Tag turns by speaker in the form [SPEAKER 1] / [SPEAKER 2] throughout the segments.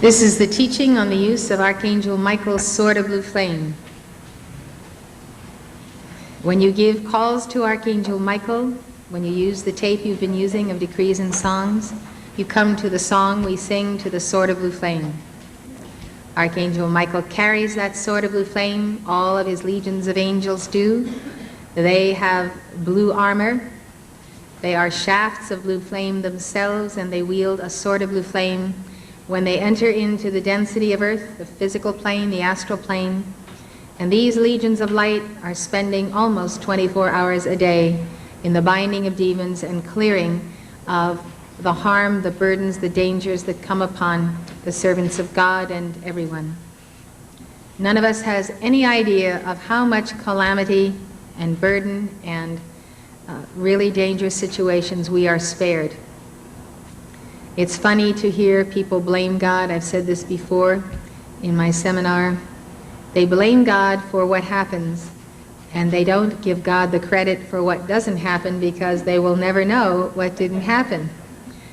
[SPEAKER 1] This is the teaching on the use of Archangel Michael's sword of blue flame. When you give calls to Archangel Michael, when you use the tape you've been using of decrees and songs, you come to the song we sing to the sword of blue flame. Archangel Michael carries that sword of blue flame. All of his legions of angels do. They have blue armor. They are shafts of blue flame themselves, and they wield a sword of blue flame when they enter into the density of earth, the physical plane, the astral plane. And these legions of light are spending almost 24 hours a day in the binding of demons and clearing of the harm, the burdens, the dangers that come upon the servants of God and everyone. None of us has any idea of how much calamity and burden and really dangerous situations we are spared. It's funny to hear people blame God. I've said this before in my seminar. They blame God for what happens, and they don't give God the credit for what doesn't happen, because they will never know what didn't happen.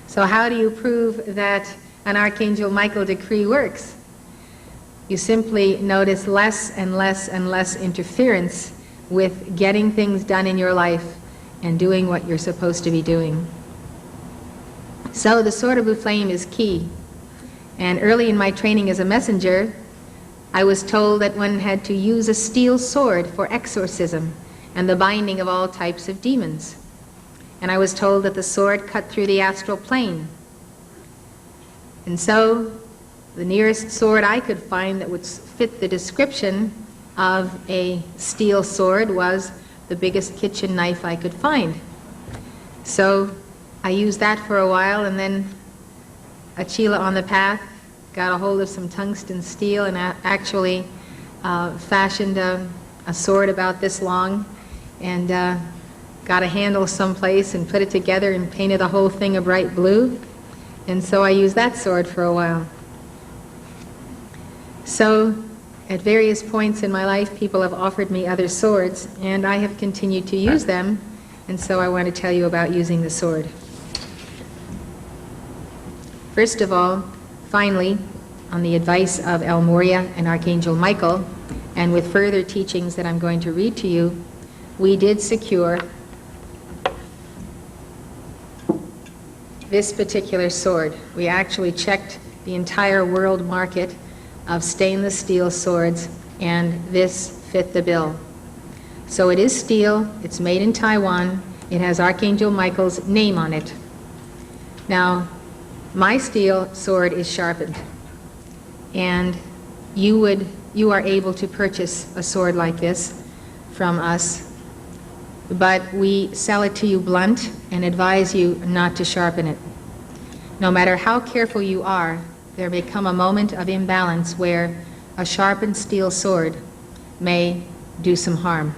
[SPEAKER 1] So how do you prove that an Archangel Michael decree works? You simply notice less and less and less interference with getting things done in your life and doing what you're supposed to be doing. So the sword of blue flame is key. And early in my training as a messenger, I was told that one had to use a steel sword for exorcism and the binding of all types of demons. And I was told that the sword cut through the astral plane. And so the nearest sword I could find that would fit the description of a steel sword was the biggest kitchen knife I could find. So I used that for a while, and then Achila on the path got a hold of some tungsten steel and actually fashioned a sword about this long, and got a handle someplace and put it together and painted the whole thing a bright blue. And so I used that sword for a while. So at various points in my life, people have offered me other swords, and I have continued to use them, and so I want to tell you about using the sword. First of all, finally, on the advice of El Moria and Archangel Michael, and with further teachings that I'm going to read to you, we did secure this particular sword. We actually checked the entire world market of stainless steel swords, and this fit the bill. So it is steel, it's made in Taiwan, it has Archangel Michael's name on it. Now, my steel sword is sharpened, and you are able to purchase a sword like this from us, but we sell it to you blunt and advise you not to sharpen it. No matter how careful you are, there may come a moment of imbalance where a sharpened steel sword may do some harm.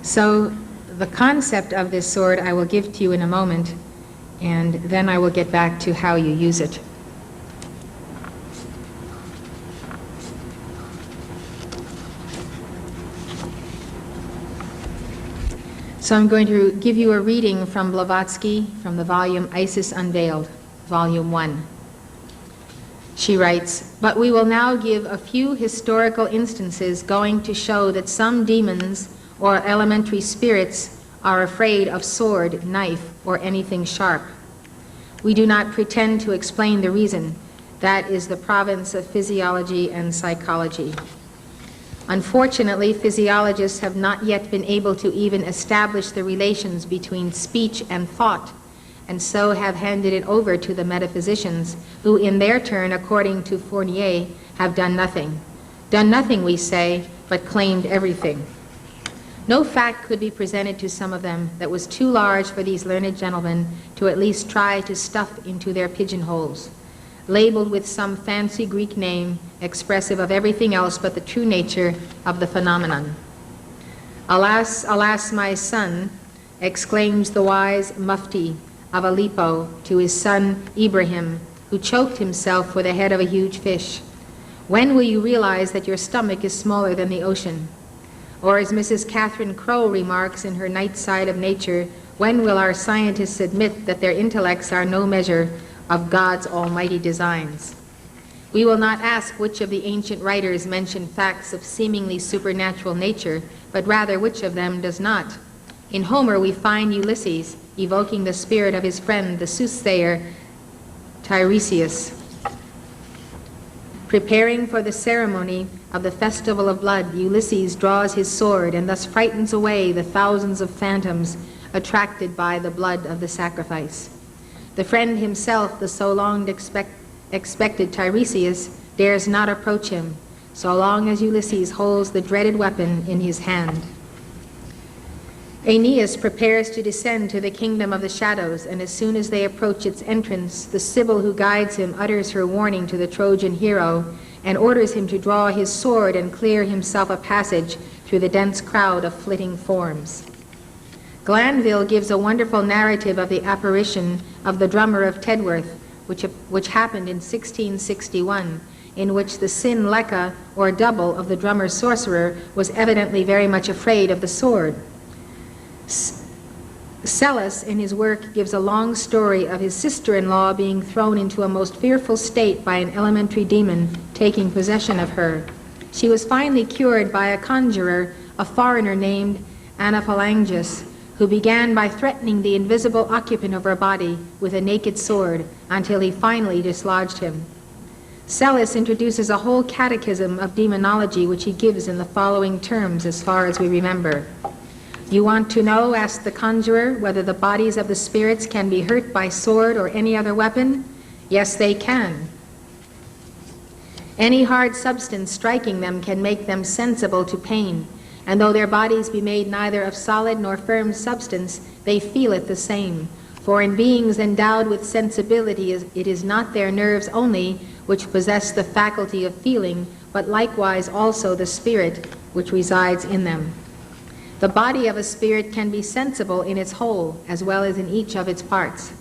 [SPEAKER 1] So the concept of this sword I will give to you in a moment, and then I will get back to how you use it. So I'm going to give you a reading from Blavatsky from the volume Isis Unveiled, Volume 1. She writes, "But we will now give a few historical instances going to show that some demons or elementary spirits are afraid of sword, knife, or anything sharp. We do not pretend to explain the reason. That is the province of physiology and psychology. Unfortunately, physiologists have not yet been able to even establish the relations between speech and thought, and so have handed it over to the metaphysicians, who in their turn, according to Fournier, have done nothing. Done nothing, we say, but claimed everything. No fact could be presented to some of them that was too large for these learned gentlemen to at least try to stuff into their pigeonholes, labeled with some fancy Greek name expressive of everything else but the true nature of the phenomenon. Alas, alas, my son, exclaims the wise Mufti of Aleppo to his son Ibrahim, who choked himself with the head of a huge fish. When will you realize that your stomach is smaller than the ocean? Or as Mrs. Catherine Crowe remarks in her Night Side of Nature, when will our scientists admit that their intellects are no measure of God's almighty designs. We will not ask which of the ancient writers mention facts of seemingly supernatural nature, but rather which of them does not. In Homer we find Ulysses evoking the spirit of his friend, the soothsayer Tiresias. Preparing for the ceremony of the festival of blood, Ulysses draws his sword and thus frightens away the thousands of phantoms attracted by the blood of the sacrifice. The friend himself, the so long expected Tiresias, dares not approach him, so long as Ulysses holds the dreaded weapon in his hand. Aeneas prepares to descend to the kingdom of the shadows, and as soon as they approach its entrance, the Sibyl who guides him utters her warning to the Trojan hero and orders him to draw his sword and clear himself a passage through the dense crowd of flitting forms. Glanville gives a wonderful narrative of the apparition of the drummer of Tedworth, which happened in 1661, in which the Sin Lecca, or double of the drummer sorcerer, was evidently very much afraid of the sword. Selous, in his work, gives a long story of his sister-in-law being thrown into a most fearful state by an elementary demon taking possession of her. She was finally cured by a conjurer, a foreigner named Anaphalangus, who began by threatening the invisible occupant of her body with a naked sword until he finally dislodged him. Selous introduces a whole catechism of demonology, which he gives in the following terms as far as we remember. You want to know, asked the conjurer, whether the bodies of the spirits can be hurt by sword or any other weapon? Yes, they can. Any hard substance striking them can make them sensible to pain, and though their bodies be made neither of solid nor firm substance, they feel it the same. For in beings endowed with sensibility, it is not their nerves only which possess the faculty of feeling, but likewise also the spirit which resides in them. The body of a spirit can be sensible in its whole, as well as in each of its parts.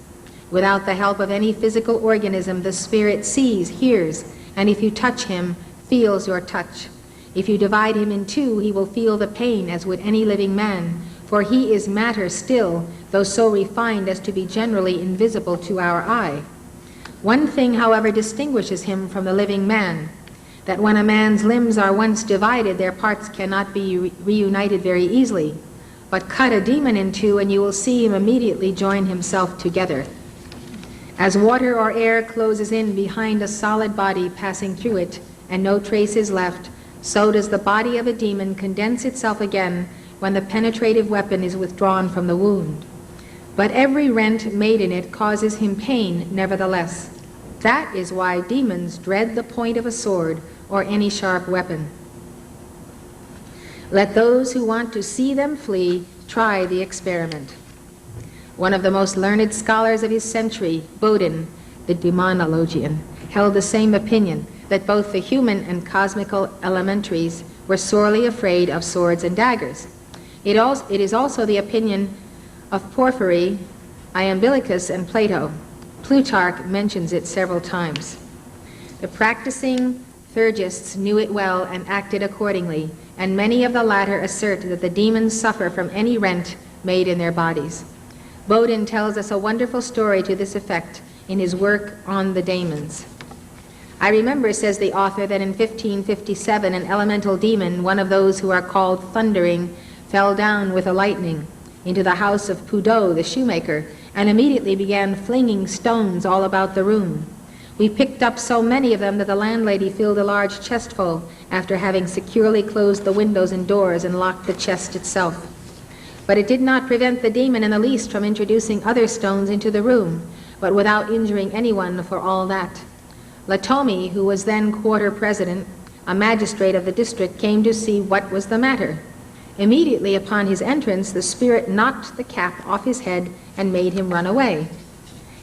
[SPEAKER 1] Without the help of any physical organism, the spirit sees, hears, and if you touch him, feels your touch. If you divide him in two, he will feel the pain as would any living man, for he is matter still, though so refined as to be generally invisible to our eye. One thing, however, distinguishes him from the living man, that when a man's limbs are once divided, their parts cannot be reunited very easily. But cut a demon in two, and you will see him immediately join himself together. As water or air closes in behind a solid body passing through it, and no trace is left, so does the body of a demon condense itself again when the penetrative weapon is withdrawn from the wound. But every rent made in it causes him pain nevertheless. That is why demons dread the point of a sword or any sharp weapon. Let those who want to see them flee try the experiment. One of the most learned scholars of his century, Bodin, the demonologian, held the same opinion, that both the human and cosmical elementaries were sorely afraid of swords and daggers. It is also the opinion of Porphyry, Iamblichus, and Plato. Plutarch mentions it several times. The practicing Theurgists knew it well and acted accordingly, and many of the latter assert that the demons suffer from any rent made in their bodies. Bodin tells us a wonderful story to this effect in his work on the Daemons. I remember, says the author, that in 1557 an elemental demon, one of those who are called thundering, fell down with a lightning into the house of Poudot, the shoemaker, and immediately began flinging stones all about the room. We picked up so many of them that the landlady filled a large chestful after having securely closed the windows and doors and locked the chest itself. But it did not prevent the demon in the least from introducing other stones into the room, but without injuring anyone for all that. Latomy, who was then quarter president, a magistrate of the district, came to see what was the matter. Immediately upon his entrance, the spirit knocked the cap off his head and made him run away.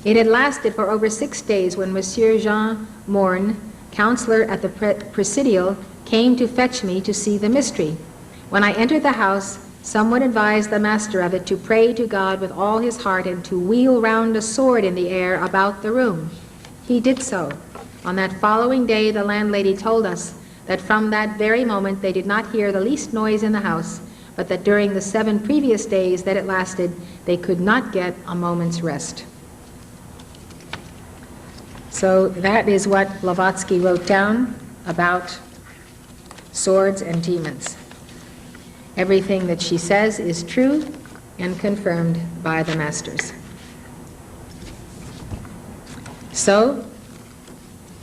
[SPEAKER 1] It had lasted for over 6 days when Monsieur Jean Morne, counselor at the Presidial, came to fetch me to see the mystery. When I entered the house, someone advised the master of it to pray to God with all his heart and to wheel round a sword in the air about the room. He did so. On that following day, the landlady told us that from that very moment they did not hear the least noise in the house, but that during the 7 previous days that it lasted, they could not get a moment's rest. So that is what Blavatsky wrote down about swords and demons. Everything that she says is true and confirmed by the masters. So,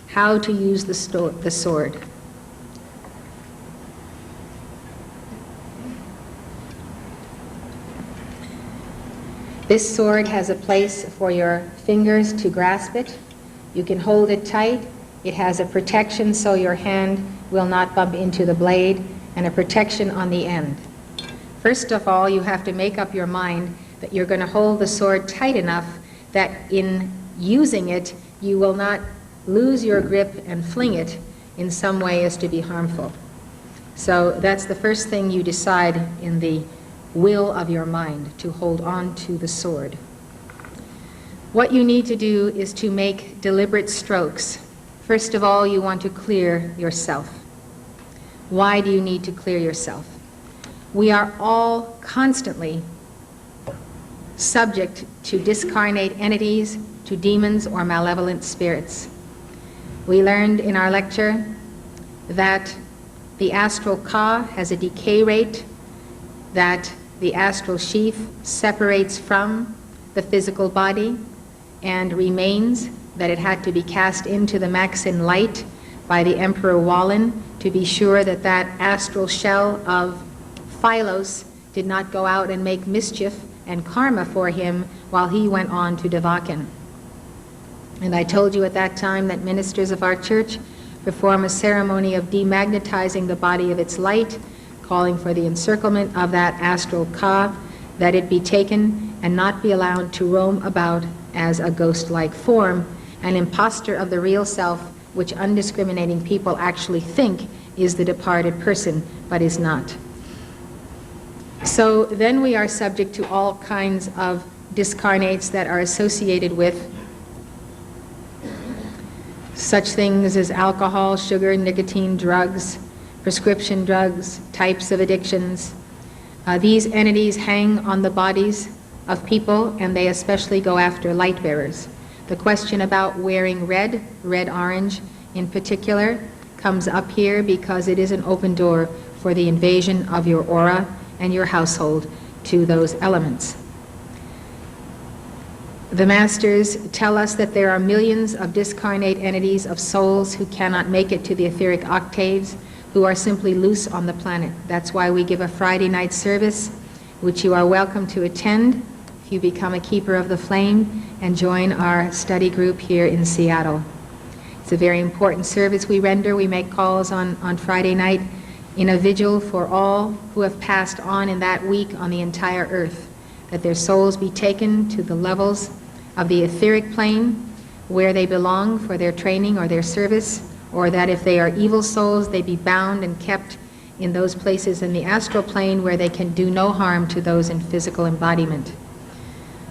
[SPEAKER 1] how to use the sword? This sword has a place for your fingers to grasp it. You can hold it tight. It has a protection so your hand will not bump into the blade, and a protection on the end. First of all, you have to make up your mind that you're going to hold the sword tight enough that in using it, you will not lose your grip and fling it in some way as to be harmful. So that's the first thing you decide in the will of your mind, to hold on to the sword. What you need to do is to make deliberate strokes. First of all, you want to clear yourself. Why do you need to clear yourself? We are all constantly subject to discarnate entities, to demons or malevolent spirits. We learned in our lecture that the astral ka has a decay rate, that the astral sheath separates from the physical body and remains, that it had to be cast into the Maxim light by the Emperor Wallen to be sure that that astral shell of Philos did not go out and make mischief and karma for him while he went on to Devakin. And I told you at that time that ministers of our church perform a ceremony of demagnetizing the body of its light, calling for the encirclement of that astral ka, that it be taken and not be allowed to roam about as a ghost-like form, an imposter of the real self, which undiscriminating people actually think is the departed person, but is not. So then we are subject to all kinds of discarnates that are associated with such things as alcohol, sugar, nicotine, drugs, prescription drugs, types of addictions. These entities hang on the bodies of people, and they especially go after light bearers. The question about wearing red, orange in particular, comes up here because it is an open door for the invasion of your aura and your household to those elements. The masters tell us that there are millions of discarnate entities of souls who cannot make it to the etheric octaves, who are simply loose on the planet. That's why we give a Friday night service, which you are welcome to attend if you become a keeper of the flame and join our study group here in Seattle. It's a very important service we render. We make calls on Friday night in a vigil for all who have passed on in that week on the entire earth, that their souls be taken to the levels of the etheric plane where they belong for their training or their service, or that if they are evil souls, they be bound and kept in those places in the astral plane where they can do no harm to those in physical embodiment.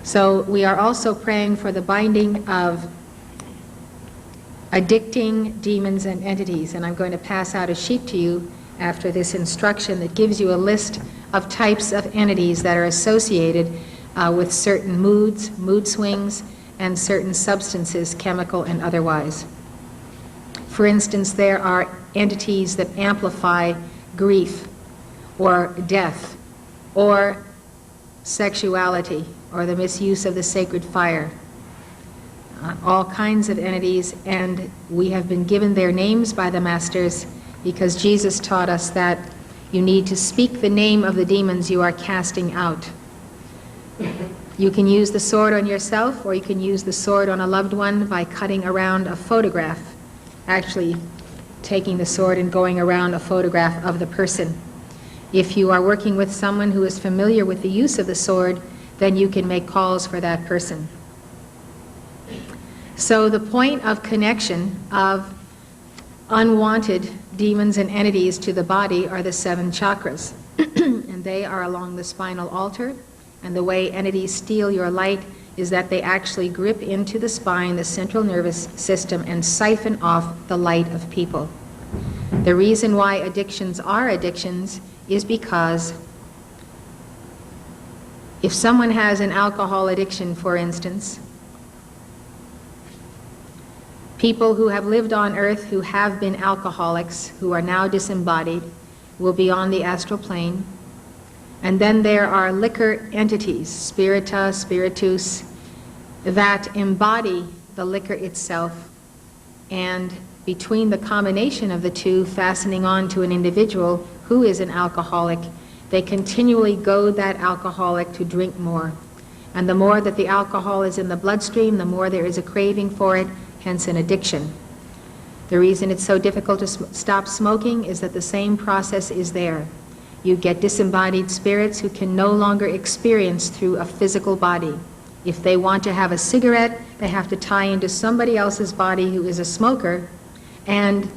[SPEAKER 1] So we are also praying for the binding of addicting demons and entities, and I'm going to pass out a sheet to you after this instruction that gives you a list of types of entities that are associated with certain moods, mood swings, and certain substances, chemical and otherwise. For instance, there are entities that amplify grief or death or sexuality or the misuse of the sacred fire. All kinds of entities, and we have been given their names by the masters because Jesus taught us that you need to speak the name of the demons you are casting out. You can use the sword on yourself, or you can use the sword on a loved one by cutting around a photograph, actually taking the sword and going around a photograph of the person. If you are working with someone who is familiar with the use of the sword, then you can make calls for that person. So the point of connection of unwanted demons and entities to the body are the 7 chakras. And they are along the spinal altar. And the way entities steal your light is that they actually grip into the spine, the central nervous system, and siphon off the light of people. The reason why addictions are addictions is because if someone has an alcohol addiction, for instance, People who have lived on earth who have been alcoholics, who are now disembodied, will be on the astral plane. And then there are liquor entities, spirita, spiritus, that embody the liquor itself, and between the combination of the two, fastening on to an individual who is an alcoholic, they continually goad that alcoholic to drink more. And the more that the alcohol is in the bloodstream, the more there is a craving for it, hence an addiction. The reason it's so difficult to stop smoking is that the same process is there. You get disembodied spirits who can no longer experience through a physical body. If they want to have a cigarette, they have to tie into somebody else's body who is a smoker and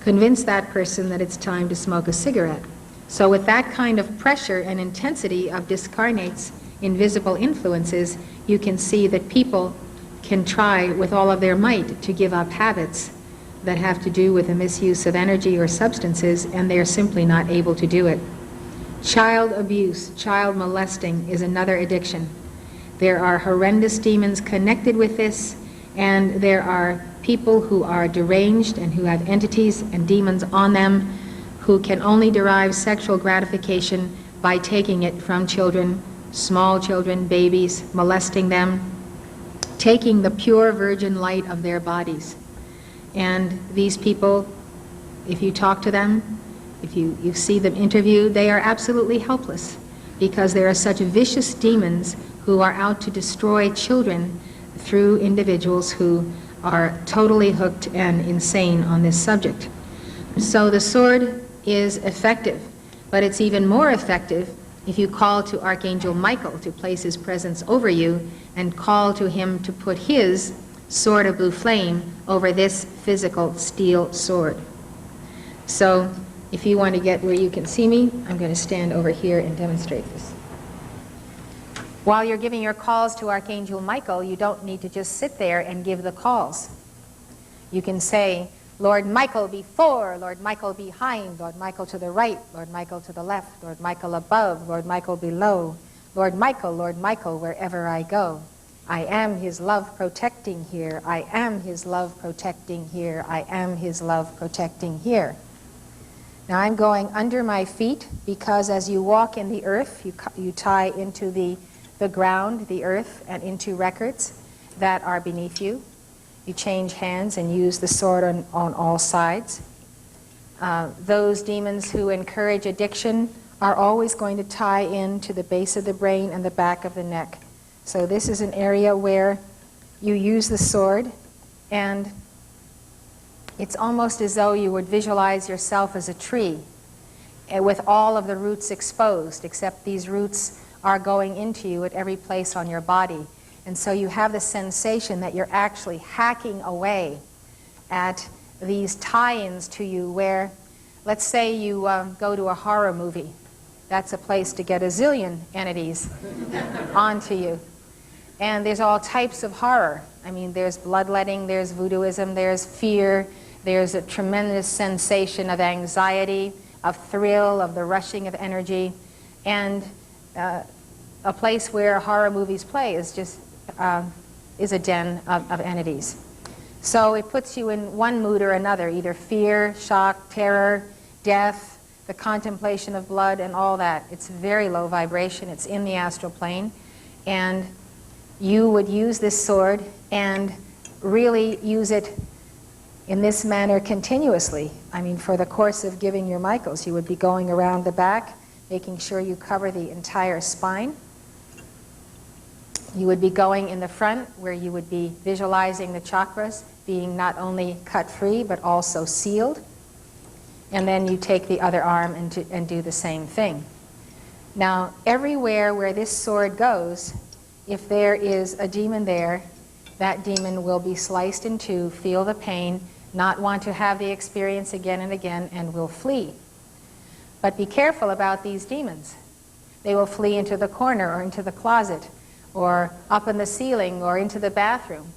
[SPEAKER 1] convince that person that it's time to smoke a cigarette. So with that kind of pressure and intensity of discarnates, invisible influences, you can see that people can try with all of their might to give up habits that have to do with the misuse of energy or substances, and they are simply not able to do it. Child abuse, child molesting is another addiction. There are horrendous demons connected with this, and there are people who are deranged and who have entities and demons on them who can only derive sexual gratification by taking it from children, small children, babies, molesting them, taking the pure virgin light of their bodies. And these people, if you talk to them, if you see them interviewed, they are absolutely helpless because there are such vicious demons who are out to destroy children through individuals who are totally hooked and insane on this subject. So the sword is effective, but it's even more effective if you call to Archangel Michael to place his presence over you and call to him to put his sword of blue flame over this physical steel sword. So if you want to get where you can see me, I'm going to stand over here and demonstrate this. While you're giving your calls to Archangel Michael, you don't need to just sit there and give the calls. You can say, Lord Michael before, Lord Michael behind, Lord Michael to the right, Lord Michael to the left, Lord Michael above, Lord Michael below, Lord Michael, wherever I go. I am his love protecting here. I am his love protecting here. I am his love protecting here. Now I'm going under my feet because as you walk in the earth, you tie into the ground, the earth, and into records that are beneath you. You change hands and use the sword on all sides. Those demons who encourage addiction are always going to tie in to the base of the brain and the back of the neck. So this is an area where you use the sword, and it's almost as though you would visualize yourself as a tree with all of the roots exposed, except these roots are going into you at every place on your body. And so you have the sensation that you're actually hacking away at these tie-ins to you where, let's say you go to a horror movie. That's a place to get a zillion entities onto you. And there's all types of horror. I mean, there's bloodletting, there's voodooism, there's fear, there's a tremendous sensation of anxiety, of thrill, of the rushing of energy. And a place where horror movies play is just is a den of entities. So it puts you in one mood or another, either fear, shock, terror, death, the contemplation of blood, and all that. It's very low vibration. It's in the astral plane. And you would use this sword and really use it in this manner continuously. I mean, for the course of giving your Michaels, you would be going around the back, making sure you cover the entire spine. You would be going in the front, where you would be visualizing the chakras being not only cut free, but also sealed. And then you take the other arm and do the same thing. Now, everywhere where this sword goes, if there is a demon there, that demon will be sliced in two, feel the pain, not want to have the experience again and again, and will flee. But be careful about these demons. They will flee into the corner or into the closet or up in the ceiling or into the bathroom.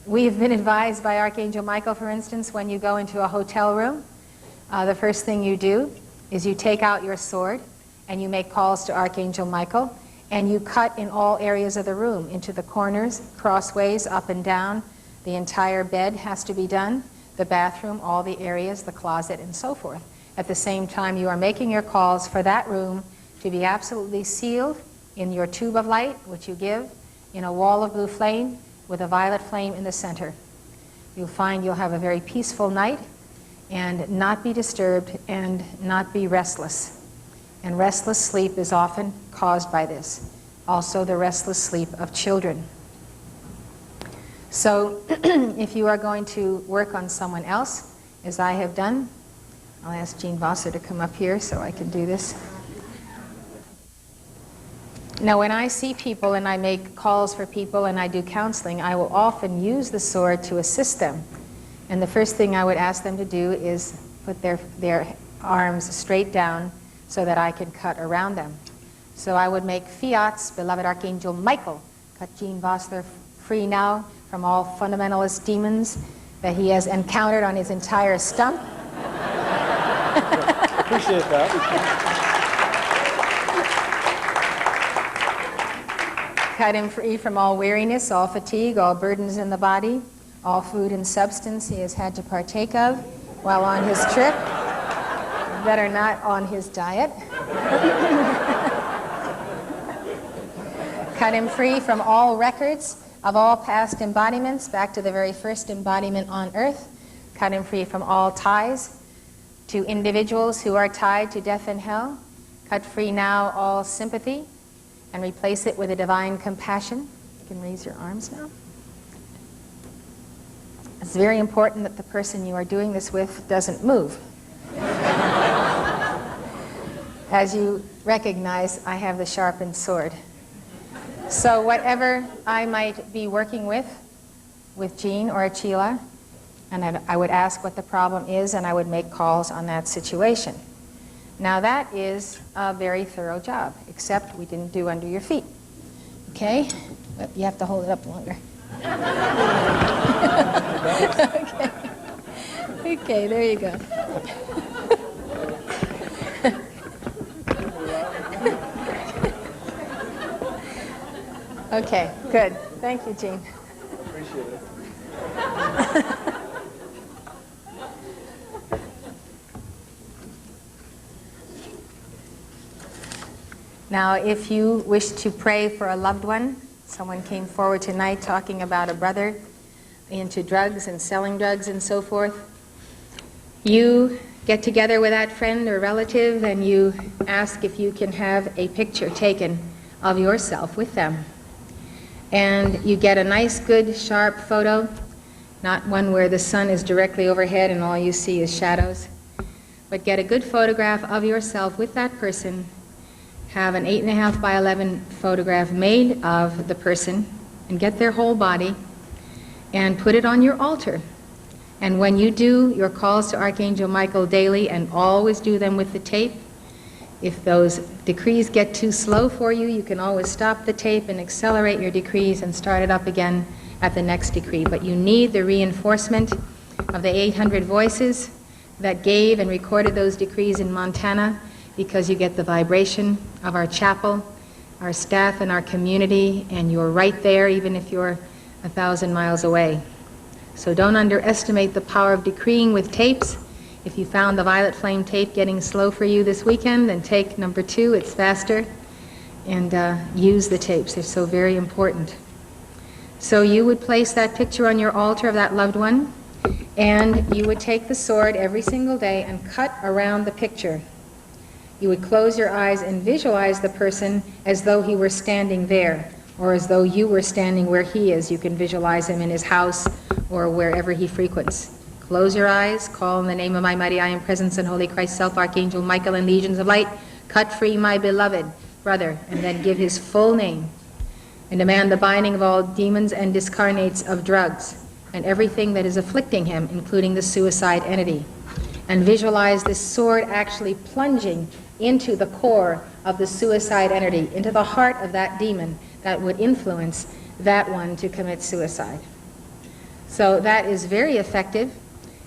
[SPEAKER 1] We have been advised by Archangel Michael, for instance, when you go into a hotel room, the first thing you do is you take out your sword and you make calls to Archangel Michael, and you cut in all areas of the room, into the corners, crossways, up and down, The entire bed has to be done, the bathroom, all the areas, the closet, and so forth. At the same time, you are making your calls for that room to be absolutely sealed in your tube of light, which you give, in a wall of blue flame with a violet flame in the center. You'll find you'll have a very peaceful night and not be disturbed and not be restless. And restless sleep is often caused by this. Also the restless sleep of children. So if you are going to work on someone else, as I have done, I'll ask Jean Vosser to come up here so I can do this. Now when I see people and I make calls for people and I do counseling, I will often use the sword to assist them. And the first thing I would ask them to do is put their arms straight down so that I can cut around them. So I would make fiats, beloved Archangel Michael, cut Jean Vosser free now from all fundamentalist demons that he has encountered on his entire stump.
[SPEAKER 2] Appreciate that.
[SPEAKER 1] Cut him free from all weariness, all fatigue, all burdens in the body, all food and substance he has had to partake of while on his trip that are not on his diet. Cut him free from all records of all past embodiments back to the very first embodiment on earth. Cut him free from all ties to individuals who are tied to death and hell. Cut free now all sympathy and replace it with a divine compassion. You can raise your arms now. It's very important that the person you are doing this with doesn't move. As you recognize, I have the sharpened sword. So whatever I might be working with Jean or Achila, and I would ask what the problem is, and I would make calls on that situation. Now that is a very thorough job, except we didn't do under your feet. Okay? But you have to hold it up longer. Okay. Okay, there you go. Okay, good. Thank you, Jean.
[SPEAKER 2] Appreciate it.
[SPEAKER 1] Now, if you wish to pray for a loved one, someone came forward tonight talking about a brother into drugs and selling drugs and so forth. You get together with that friend or relative and you ask if you can have a picture taken of yourself with them. And you get a nice, good, sharp photo, not one where the sun is directly overhead and all you see is shadows, but get a good photograph of yourself with that person. Have an 8.5 by 11 photograph made of the person and get their whole body and put it on your altar. And when you do your calls to Archangel Michael daily, and always do them with the tape, if those decrees get too slow for you, you can always stop the tape and accelerate your decrees and start it up again at the next decree. But you need the reinforcement of the 800 voices that gave and recorded those decrees in Montana, because you get the vibration of our chapel, our staff, and our community, and you're right there even if you're 1,000 miles away. So don't underestimate the power of decreeing with tapes. If you found the violet flame tape getting slow for you this weekend, then take number 2, it's faster, and use the tapes. They're so very important. So you would place that picture on your altar of that loved one, and you would take the sword every single day and cut around the picture. You would close your eyes and visualize the person as though he were standing there, or as though you were standing where he is. You can visualize him in his house or wherever he frequents. Close your eyes, call in the name of my mighty I am presence and holy Christ self, Archangel Michael and legions of light, cut free my beloved brother, and then give his full name, and demand the binding of all demons and discarnates of drugs, and everything that is afflicting him, including the suicide entity. And visualize this sword actually plunging into the core of the suicide entity, into the heart of that demon that would influence that one to commit suicide. So that is very effective,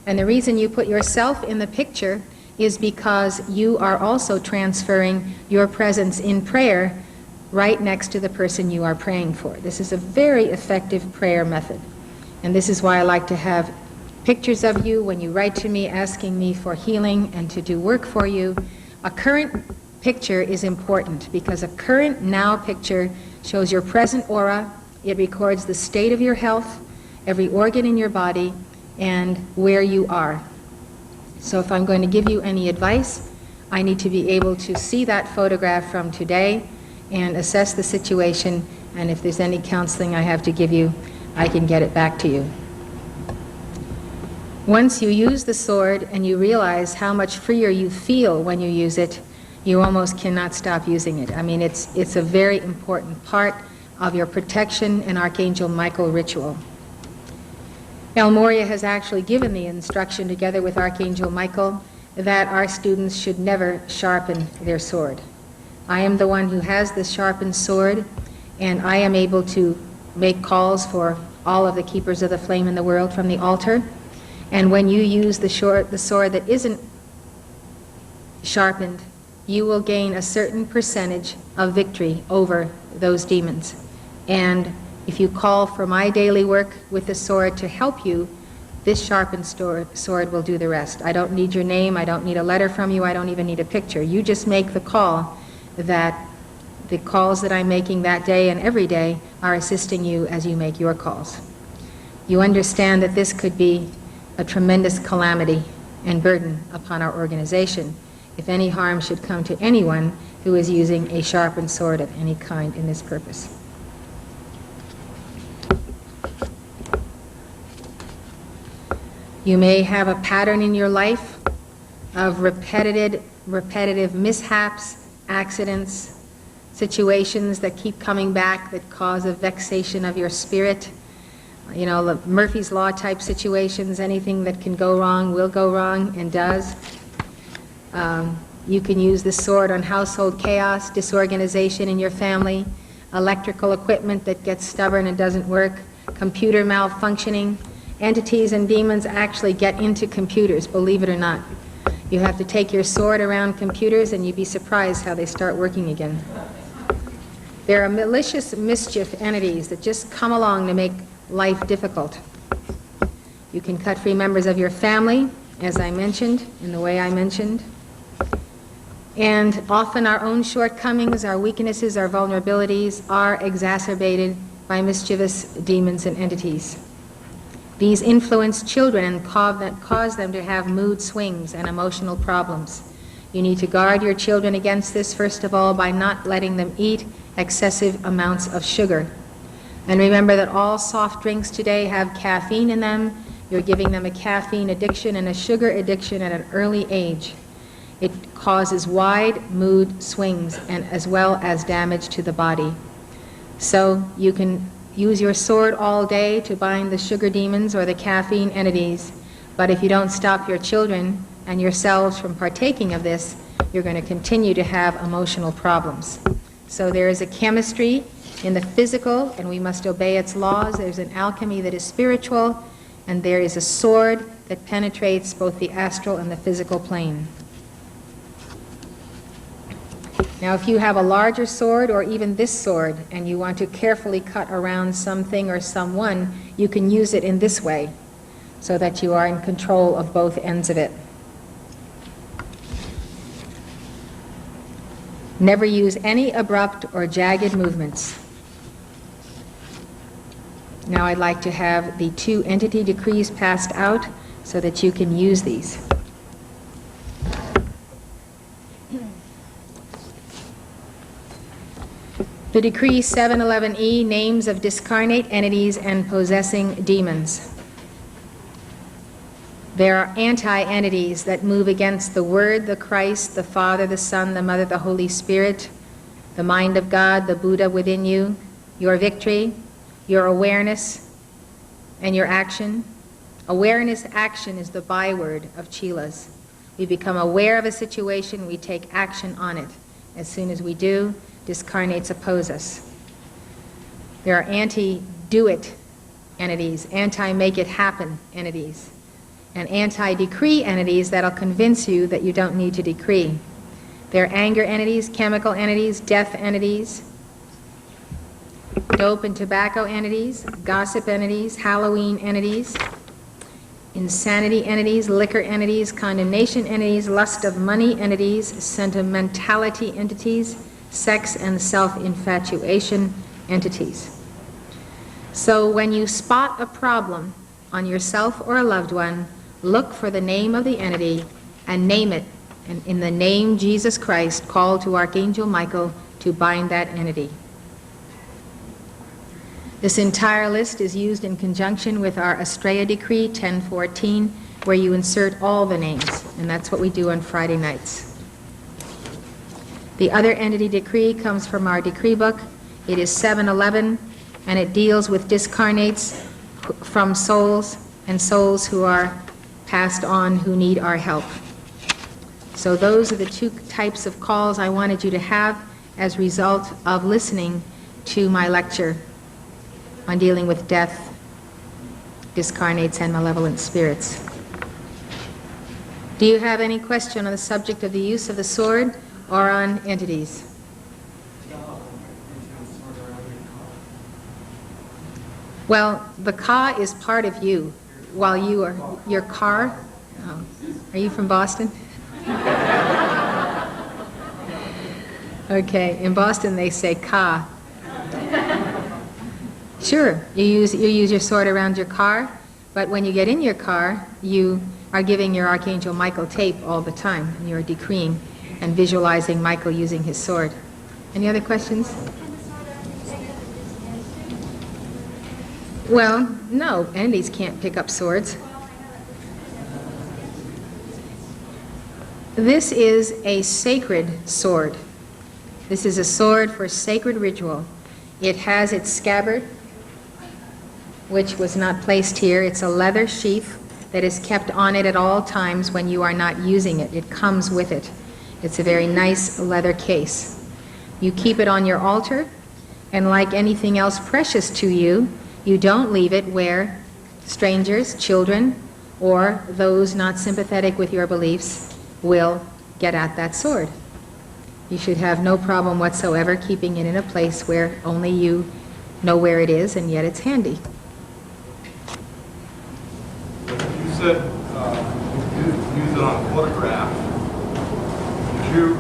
[SPEAKER 1] and the reason you put yourself in the picture is because you are also transferring your presence in prayer right next to the person you are praying for. This is a very effective prayer method. And this is why I like to have pictures of you when you write to me asking me for healing and to do work for you. A current picture is important because a current now picture shows your present aura. It records the state of your health, every organ in your body, and where you are. So if I'm going to give you any advice, I need to be able to see that photograph from today and assess the situation, and if there's any counseling I have to give you, I can get it back to you. Once you use the sword and you realize how much freer you feel when you use it, you almost cannot stop using it. I mean, it's a very important part of your protection and Archangel Michael ritual. El Morya has actually given the instruction together with Archangel Michael that our students should never sharpen their sword. I am the one who has the sharpened sword, and I am able to make calls for all of the keepers of the flame in the world from the altar. And when you use the sword that isn't sharpened, you will gain a certain percentage of victory over those demons. And if you call for my daily work with the sword to help you, this sharpened sword will do the rest. I don't need your name, I don't need a letter from you, I don't even need a picture. You just make the call that the calls that I'm making that day and every day are assisting you as you make your calls. You understand that this could be a tremendous calamity and burden upon our organization if any harm should come to anyone who is using a sharpened sword of any kind in this purpose. You may have a pattern in your life of repetitive mishaps, accidents, situations that keep coming back that cause a vexation of your spirit. You know, the Murphy's Law type situations, anything that can go wrong will go wrong and does. You can use the sword on household chaos, disorganization in your family, electrical equipment that gets stubborn and doesn't work, computer malfunctioning. Entities and demons actually get into computers, believe it or not. You have to take your sword around computers and you'd be surprised how they start working again. There are malicious mischief entities that just come along to make life difficult. You can cut free members of your family, as I mentioned, in the way I mentioned. And often our own shortcomings, our weaknesses, our vulnerabilities are exacerbated by mischievous demons and entities. These influence children and cause them to have mood swings and emotional problems. You need to guard your children against this, first of all, by not letting them eat excessive amounts of sugar. And remember that all soft drinks today have caffeine in them. You're giving them a caffeine addiction and a sugar addiction at an early age. It causes wide mood swings and as well as damage to the body. So you can use your sword all day to bind the sugar demons or the caffeine entities, but if you don't stop your children and yourselves from partaking of this, you're going to continue to have emotional problems. So there is a chemistry in the physical, and we must obey its laws. There's an alchemy that is spiritual, and there is a sword that penetrates both the astral and the physical plane. Now, if you have a larger sword or even this sword and you want to carefully cut around something or someone, you can use it in this way so that you are in control of both ends of it. Never use any abrupt or jagged movements. Now I'd like to have the 2 entity decrees passed out so that you can use these. The decree 711E, names of discarnate entities and possessing demons. There are anti-entities that move against the Word, the Christ, the Father, the Son, the Mother, the Holy Spirit, the mind of God, the Buddha within you, your victory, your awareness, and your action. Awareness, action is the byword of Chilas. We become aware of a situation, we take action on it. As soon as we do, discarnates oppose us. There are anti-do-it entities, anti-make-it-happen entities, and anti-decree entities that'll convince you that you don't need to decree. There are anger entities, chemical entities, death entities. dope and tobacco entities, gossip entities, Halloween entities, insanity entities, liquor entities, condemnation entities, lust of money entities, sentimentality entities, sex and self-infatuation entities. So when you spot a problem on yourself or a loved one, look for the name of the entity and name it. And in the name Jesus Christ, call to Archangel Michael to bind that entity. This entire list is used in conjunction with our Astrea Decree 1014, where you insert all the names, and that's what we do on Friday nights. The other entity decree comes from our decree book. It is 711, and it deals with discarnates from souls and souls who are passed on who need our help. So those are the two types of calls I wanted you to have as a result of listening to my lecture on dealing with death, discarnates, and malevolent spirits. Do you have any question on the subject of the use of the sword or on entities? Well, the ka is part of you. While you are, your car, are you from Boston? Okay, in Boston they say ka. Sure, you use your sword around your car, but when you get in your car, you are giving your Archangel Michael tape all the time, and you're decreeing and visualizing Michael using his sword. Any other questions? Well, no, entities can't pick up swords. This is a sacred sword. This is a sword for sacred ritual. It has its scabbard, which was not placed here. It's a leather sheath that is kept on it at all times when you are not using it. It comes with it. It's a very nice leather case. You keep it on your altar, and like anything else precious to you, you don't leave it where strangers, children, or those not sympathetic with your beliefs will get at that sword. You should have no problem whatsoever keeping it in a place where only you know where it is, and yet it's handy.
[SPEAKER 3] You said use it on a photograph. Did you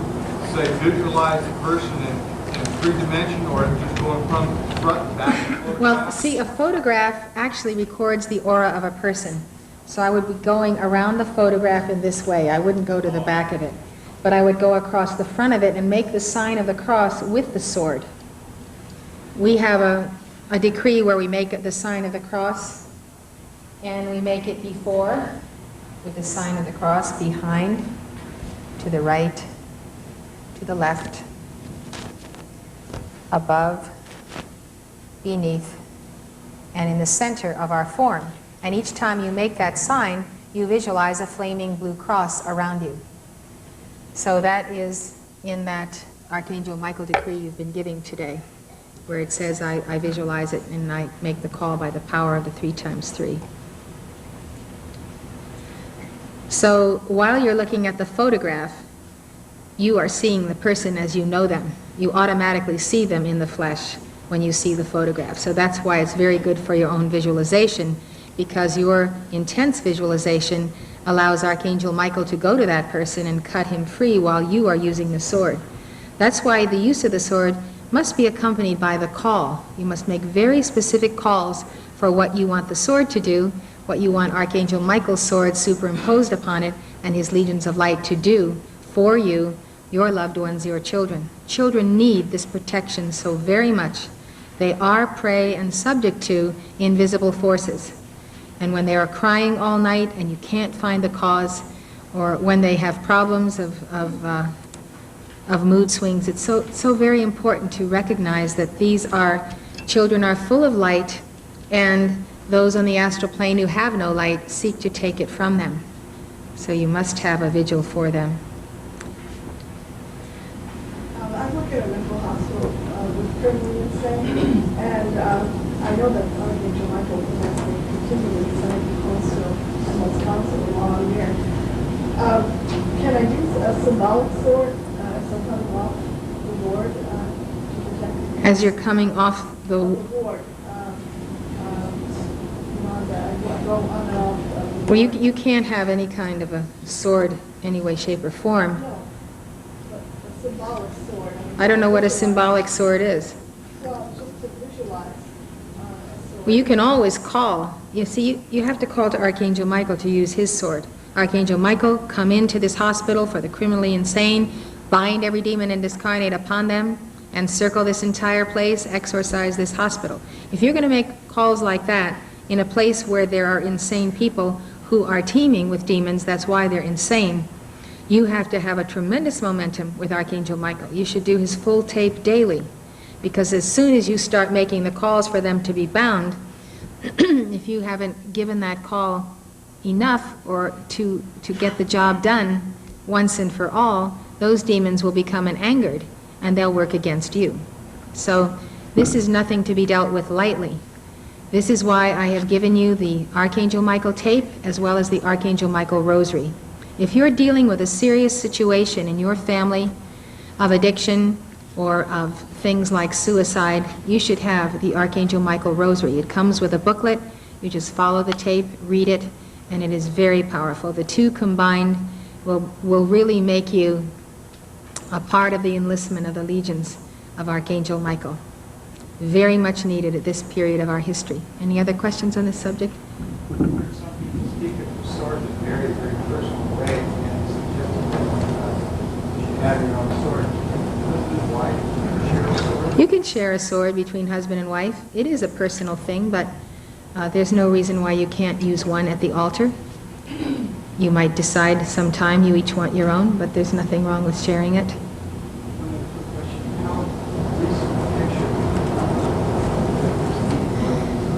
[SPEAKER 3] say visualize the person in three-dimension, or just going from front and back?
[SPEAKER 1] Well, see, a photograph actually records the aura of a person. So I would be going around the photograph in this way. I wouldn't go to the back of it, but I would go across the front of it and make the sign of the cross with the sword. We have a decree where we make the sign of the cross, and we make it before with the sign of the cross, behind, to the right, to the left, above, beneath, and in the center of our form. And each time you make that sign, you visualize a flaming blue cross around you. So that is in that Archangel Michael decree you've been giving today, where it says I visualize it and I make the call by the power of the 3 times 3. So while you're looking at the photograph, you are seeing the person as you know them. You automatically see them in the flesh when you see the photograph. So that's why it's very good for your own visualization, because your intense visualization allows Archangel Michael to go to that person and cut him free while you are using the sword. That's why the use of the sword must be accompanied by the call. You must make very specific calls for what you want the sword to do, what you want Archangel Michael's sword superimposed upon it and his legions of light to do for you, your loved ones, your children. Children need this protection so very much. They are prey and subject to invisible forces. And when they are crying all night and you can't find the cause, or when they have problems of mood swings, it's so very important to recognize that these children are full of light, and those on the astral plane who have no light seek to take it from them. So you must have a vigil for them.
[SPEAKER 4] I work at a mental hospital with criminal insane, and I know that Archangel Michael has been continually sending also and most constantly while I'm here. Can I use a symbolic sword as I'm coming off the board to protect?
[SPEAKER 1] As you're coming off The,
[SPEAKER 4] on the board. That I go on and off.
[SPEAKER 1] well, you can't have any kind of a sword any way, shape, or form.
[SPEAKER 4] No, but a symbolic sword.
[SPEAKER 1] I don't know what a symbolic sword is.
[SPEAKER 4] Well, just to visualize a sword.
[SPEAKER 1] Well, you can always call. You see, you have to call to Archangel Michael to use his sword. Archangel Michael, come into this hospital for the criminally insane, bind every demon and discarnate upon them, and circle this entire place, exorcise this hospital. If you're going to make calls like that in a place where there are insane people who are teeming with demons, that's why they're insane, you have to have a tremendous momentum with Archangel Michael. You should do his full tape daily, because as soon as you start making the calls for them to be bound, if you haven't given that call enough or to get the job done once and for all, those demons will become angered and they'll work against you. So this is nothing to be dealt with lightly. This is why I have given you the Archangel Michael tape as well as the Archangel Michael rosary. If you're dealing with a serious situation in your family of addiction or of things like suicide, you should have the Archangel Michael rosary. It comes with a booklet. You just follow the tape, read it, and it is very powerful. The two combined will really make you a part of the enlistment of the legions of Archangel Michael. Very much needed at this period of our history. Any other questions on this subject?
[SPEAKER 5] Some people speak of the sword in a very, very personal way, and suggest that you should have your own sword. Husband and wife share a sword.
[SPEAKER 1] You can share a sword between husband and wife. It is a personal thing, but there's no reason why you can't use one at the altar. You might decide sometime you each want your own, but there's nothing wrong with sharing it.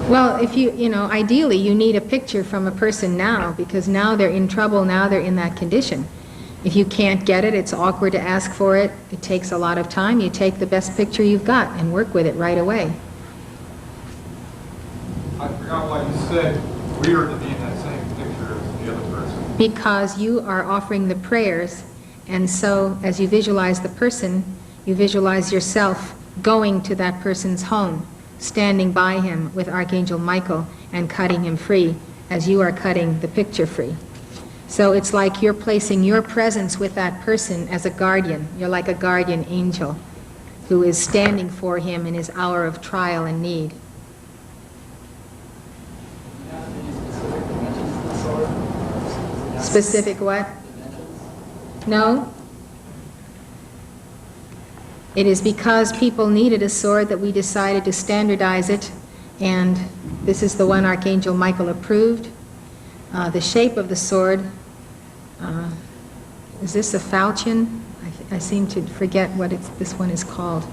[SPEAKER 1] Well, if ideally you need a picture from a person now, because now they're in trouble, now they're in that condition. If you can't get it, it's awkward to ask for it, it takes a lot of time, you take the best picture you've got and work with it right away.
[SPEAKER 3] I forgot why you said we are to be in that same picture as the other person.
[SPEAKER 1] Because you are offering the prayers, and so as you visualize the person, you visualize yourself going to that person's home, standing by him with Archangel Michael and cutting him free as you are cutting the picture free. So it's like you're placing your presence with that person as a guardian. You're like a guardian angel who is standing for him in his hour of trial and need. Specific what? No? It is because people needed a sword that we decided to standardize it, and this is the one Archangel Michael approved. The shape of the sword, is this a falchion? I seem to forget what this one is called.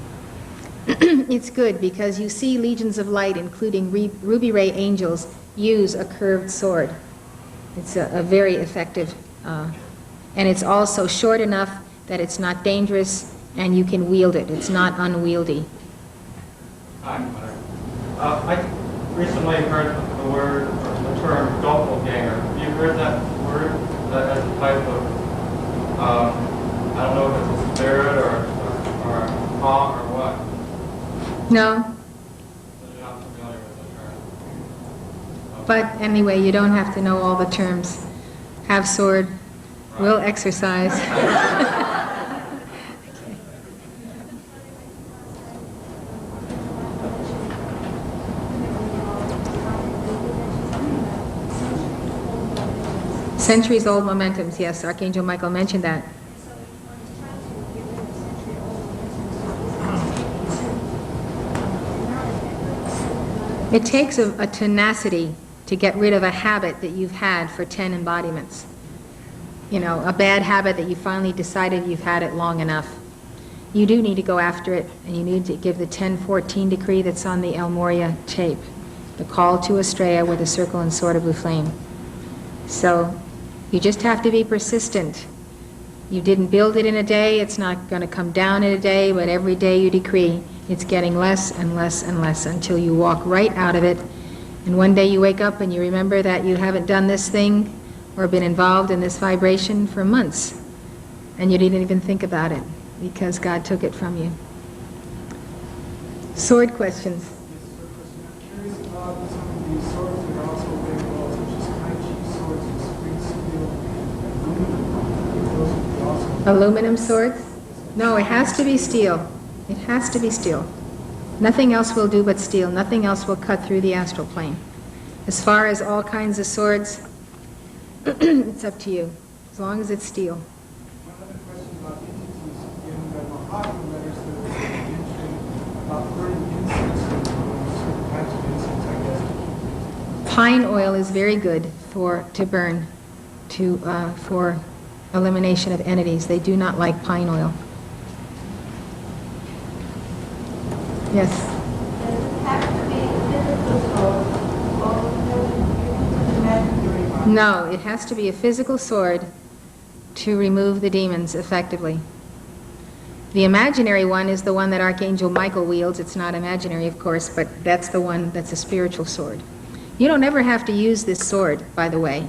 [SPEAKER 1] It's good because you see legions of light, including ruby ray angels, use a curved sword. It's a very effective, and it's also short enough that it's not dangerous, and you can wield it. It's not unwieldy.
[SPEAKER 6] Hi, I recently heard the word, or the term, doppelganger. Have you heard that word as a type of, I don't know if it's a spirit or a thought or what?
[SPEAKER 1] No?
[SPEAKER 6] So you're not familiar with the term? Okay.
[SPEAKER 1] But anyway, you don't have to know all the terms. Have sword, will exercise. Centuries-old momentums, yes, Archangel Michael mentioned that. It takes a tenacity to get rid of a habit that you've had for 10 embodiments. You know, a bad habit that you finally decided you've had it long enough. You do need to go after it, and you need to give the 1014 decree that's on the El Moria tape, the call to Estrella with a circle and sword of blue flame. So you just have to be persistent. You didn't build it in a day, it's not going to come down in a day, but every day you decree, it's getting less and less and less until you walk right out of it. And one day you wake up and you remember that you haven't done this thing or been involved in this vibration for months, and you didn't even think about it because God took it from you. Sword questions.
[SPEAKER 5] about some of these swords that are also available, such as high cheap swords and spring steel and aluminum? Those would be also
[SPEAKER 1] Aluminum swords? No, it has to be steel. It has to be steel. Nothing else will do but steel. Nothing else will cut through the astral plane. As far as all kinds of swords, it's up to you, as long as it's steel.
[SPEAKER 5] One other question about entities. In the Mahatma letters, there was a mention about burning incense and certain types of incense, I guess.
[SPEAKER 1] Pine oil is very good to burn, for elimination of entities. They do not like pine oil. Yes.
[SPEAKER 4] Does it have to be physical sword or imaginary one?
[SPEAKER 1] No, it has to be a physical sword to remove the demons effectively. The imaginary one is the one that Archangel Michael wields. It's not imaginary, of course, but that's the one that's a spiritual sword. You don't ever have to use this sword, by the way.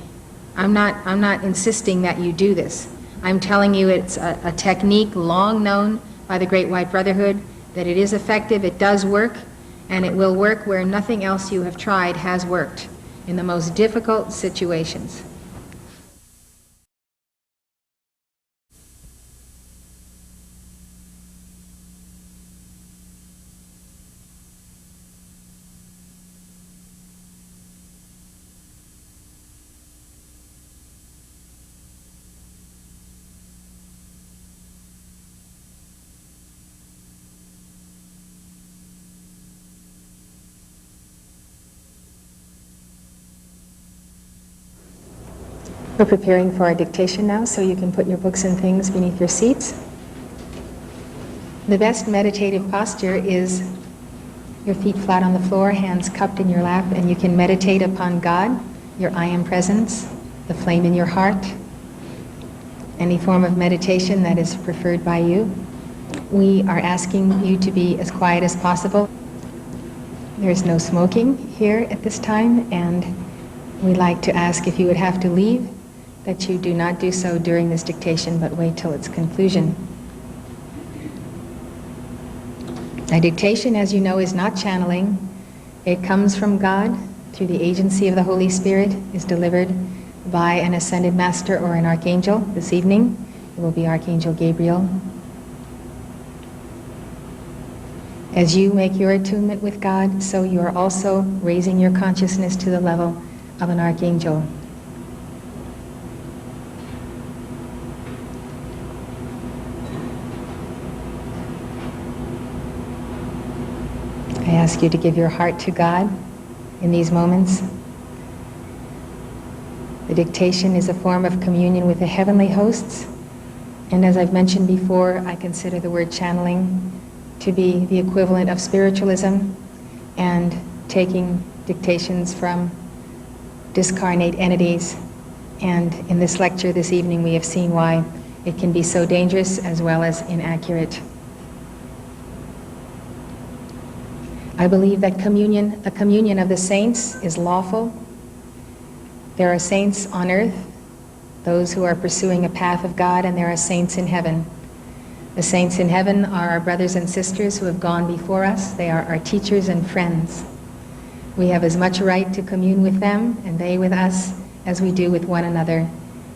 [SPEAKER 1] I'm not insisting that you do this. I'm telling you it's a technique long known by the Great White Brotherhood, that it is effective, it does work, and it will work where nothing else you have tried has worked, in the most difficult situations. We're preparing for our dictation now, so you can put your books and things beneath your seats. The best meditative posture is your feet flat on the floor, hands cupped in your lap, and you can meditate upon God, your I Am Presence, the flame in your heart, any form of meditation that is preferred by you. We are asking you to be as quiet as possible. There is no smoking here at this time, and we'd like to ask if you would have to leave, that you do not do so during this dictation, but wait till its conclusion. A dictation, as you know, is not channeling. It comes from God through the agency of the Holy Spirit, is delivered by an ascended master or an archangel. This evening, it will be Archangel Gabriel. As you make your attunement with God, so you are also raising your consciousness to the level of an archangel. I ask you to give your heart to God in these moments. The dictation is a form of communion with the heavenly hosts, and as I've mentioned before, I consider the word channeling to be the equivalent of spiritualism and taking dictations from discarnate entities. And in this lecture this evening, we have seen why it can be so dangerous as well as inaccurate. I believe that the communion of the saints is lawful. There are saints on earth, those who are pursuing a path of God, and there are saints in heaven. The saints in heaven are our brothers and sisters who have gone before us. They are our teachers and friends. We have as much right to commune with them and they with us as we do with one another,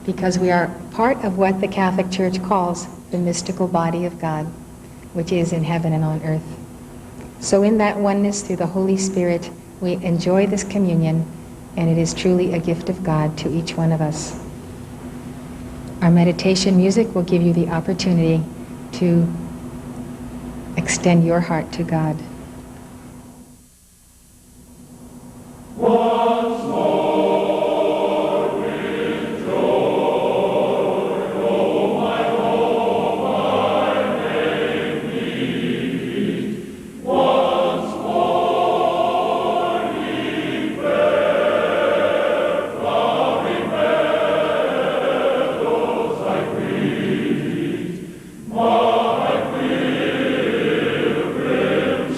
[SPEAKER 1] because we are part of what the Catholic Church calls the mystical body of God, which is in heaven and on earth. So in that oneness through the Holy Spirit, we enjoy this communion, and it is truly a gift of God to each one of us. Our meditation music will give you the opportunity to extend your heart to God.
[SPEAKER 7] My pilgrim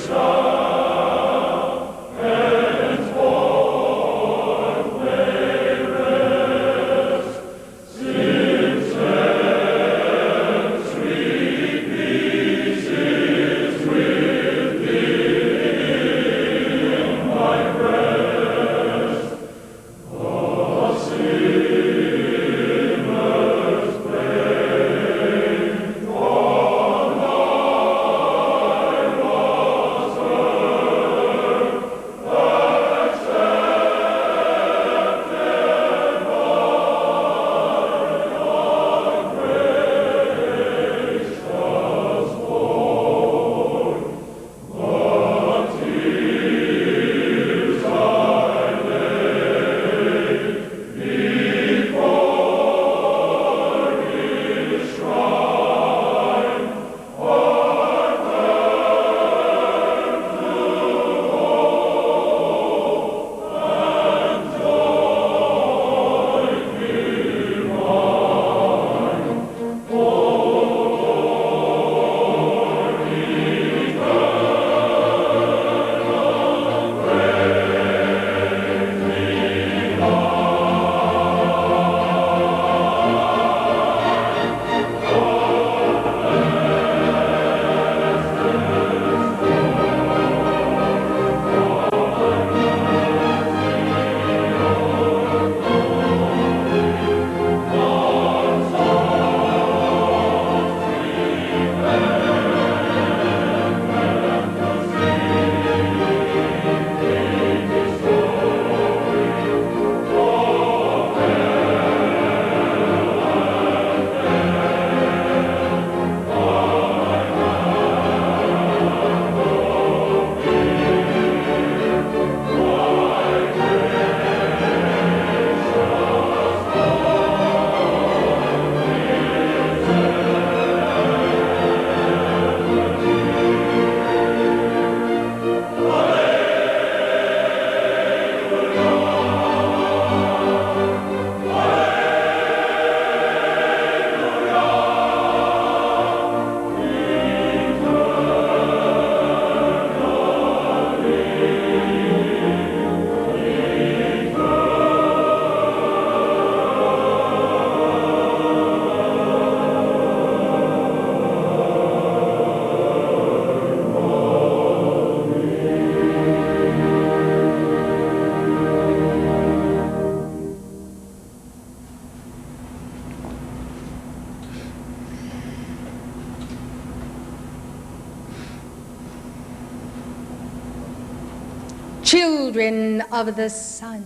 [SPEAKER 1] children of the sun,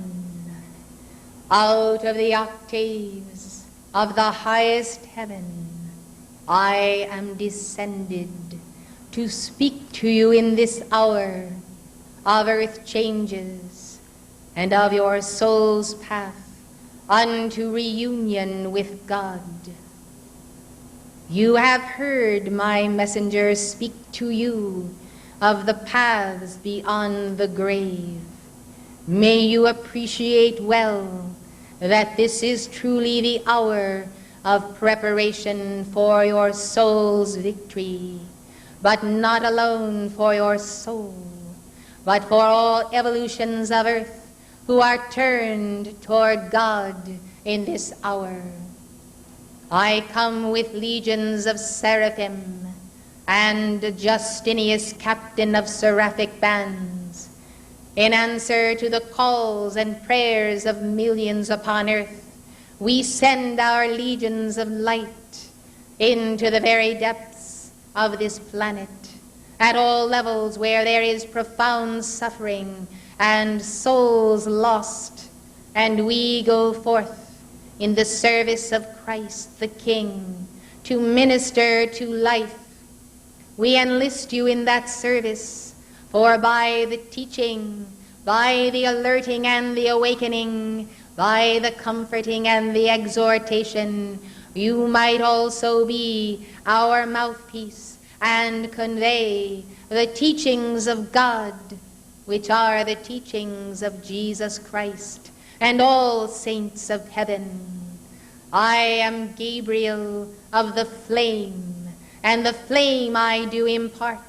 [SPEAKER 1] out of the octaves of the highest heaven, I am descended to speak to you in this hour of earth changes and of your soul's path unto reunion with God. You have heard my messengers speak to you of the paths beyond the grave. May you appreciate well that this is truly the hour of preparation for your soul's victory, but not alone for your soul, but for all evolutions of earth who are turned toward God in this hour. I come with legions of seraphim and Justinius, captain of seraphic bands, in answer to the calls and prayers of millions upon earth. We send our legions of light into the very depths of this planet, at all levels where there is profound suffering and souls lost, and we go forth in the service of Christ the King to minister to life. We enlist you in that service, for by the teaching, by the alerting and the awakening, by the comforting and the exhortation, you might also be our mouthpiece and convey the teachings of God, which are the teachings of Jesus Christ and all saints of heaven. I am Gabriel of the flame, and the flame I do impart,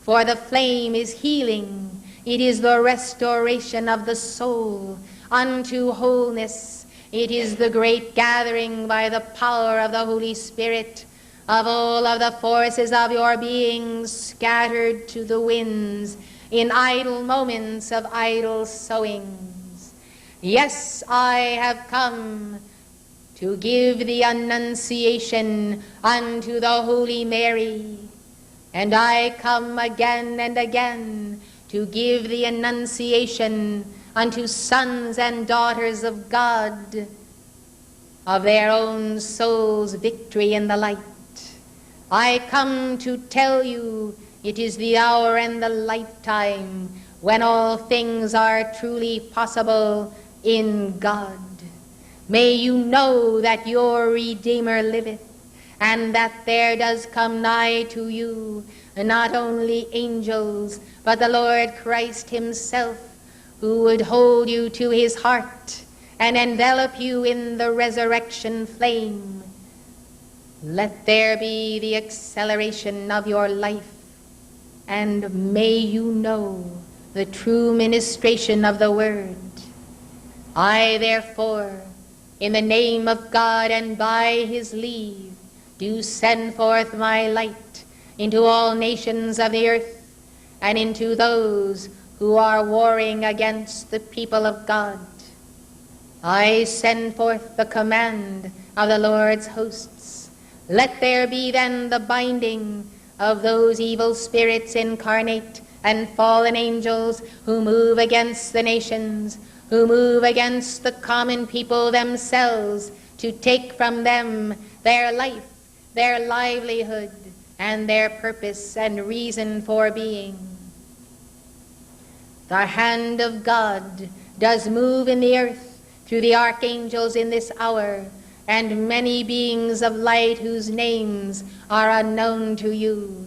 [SPEAKER 1] for the flame is healing. It is the restoration of the soul unto wholeness. It is the great gathering by the power of the Holy Spirit of all of the forces of your being scattered to the winds in idle moments of idle sowings. Yes, I have come to give the annunciation unto the Holy Mary, and I come again and again to give the annunciation unto sons and daughters of God of their own soul's victory in the light. I come to tell you it is the hour and the lifetime when all things are truly possible in God. May you know that your Redeemer liveth, and that there does come nigh to you not only angels, but the Lord Christ himself, who would hold you to his heart and envelop you in the resurrection flame. Let there be the acceleration of your life, and may you know the true ministration of the word. I, therefore, in the name of God and by his leave, do send forth my light into all nations of the earth, and into those who are warring against the people of God. I send forth the command of the Lord's hosts. Let there be then the binding of those evil spirits incarnate and fallen angels who move against the nations, who move against the common people themselves, to take from them their life, their livelihood, and their purpose and reason for being. The hand of God does move in the earth through the archangels in this hour, and many beings of light whose names are unknown to you.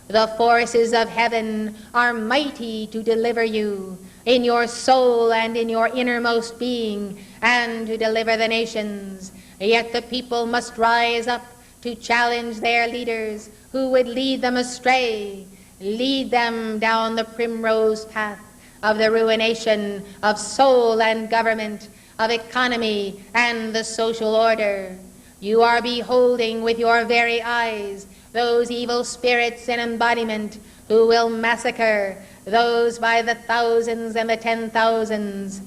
[SPEAKER 1] The forces of heaven are mighty to deliver you in your soul and in your innermost being, and to deliver the nations. Yet the people must rise up to challenge their leaders who would lead them astray, lead them down the primrose path of the ruination of soul and government, of economy and the social order. You are beholding with your very eyes those evil spirits in embodiment who will massacre those by the thousands and the 10,000s,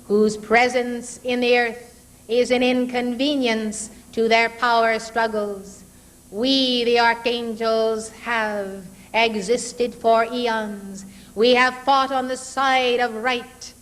[SPEAKER 1] whose presence in the earth is an inconvenience to their power struggles. We, the archangels, have existed for eons. We have fought on the side of right,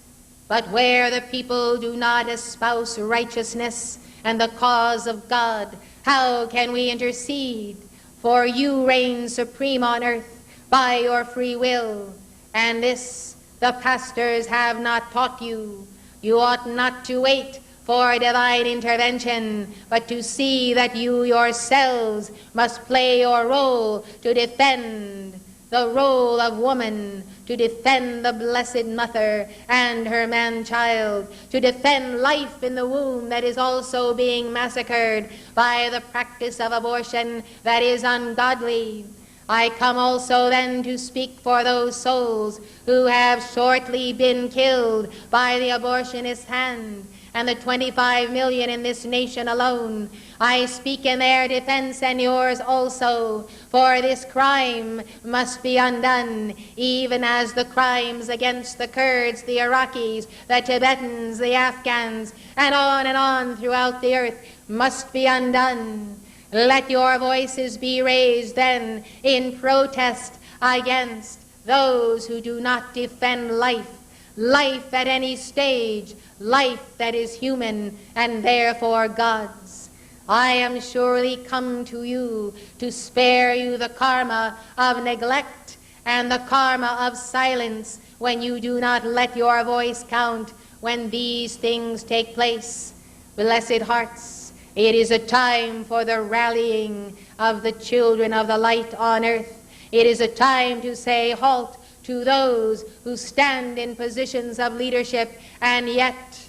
[SPEAKER 1] but where the people do not espouse righteousness and the cause of God, how can we intercede? For you reign supreme on earth by your free will, and this the pastors have not taught you. You ought not to wait for divine intervention, but to see that you yourselves must play your role to defend the role of woman, to defend the Blessed Mother and her man-child, to defend life in the womb that is also being massacred by the practice of abortion that is ungodly. I come also then to speak for those souls who have shortly been killed by the abortionist hand, and the 25 million in this nation alone. I speak in their defense and yours also, for this crime must be undone, even as the crimes against the Kurds, the Iraqis, the Tibetans, the Afghans, and on throughout the earth must be undone. Let your voices be raised then in protest against those who do not defend life, life at any stage, life that is human and therefore God's. I am surely come to you to spare you the karma of neglect and the karma of silence when you do not let your voice count when these things take place. Blessed hearts, it is a time for the rallying of the children of the light on earth. It is a time to say halt to those who stand in positions of leadership and yet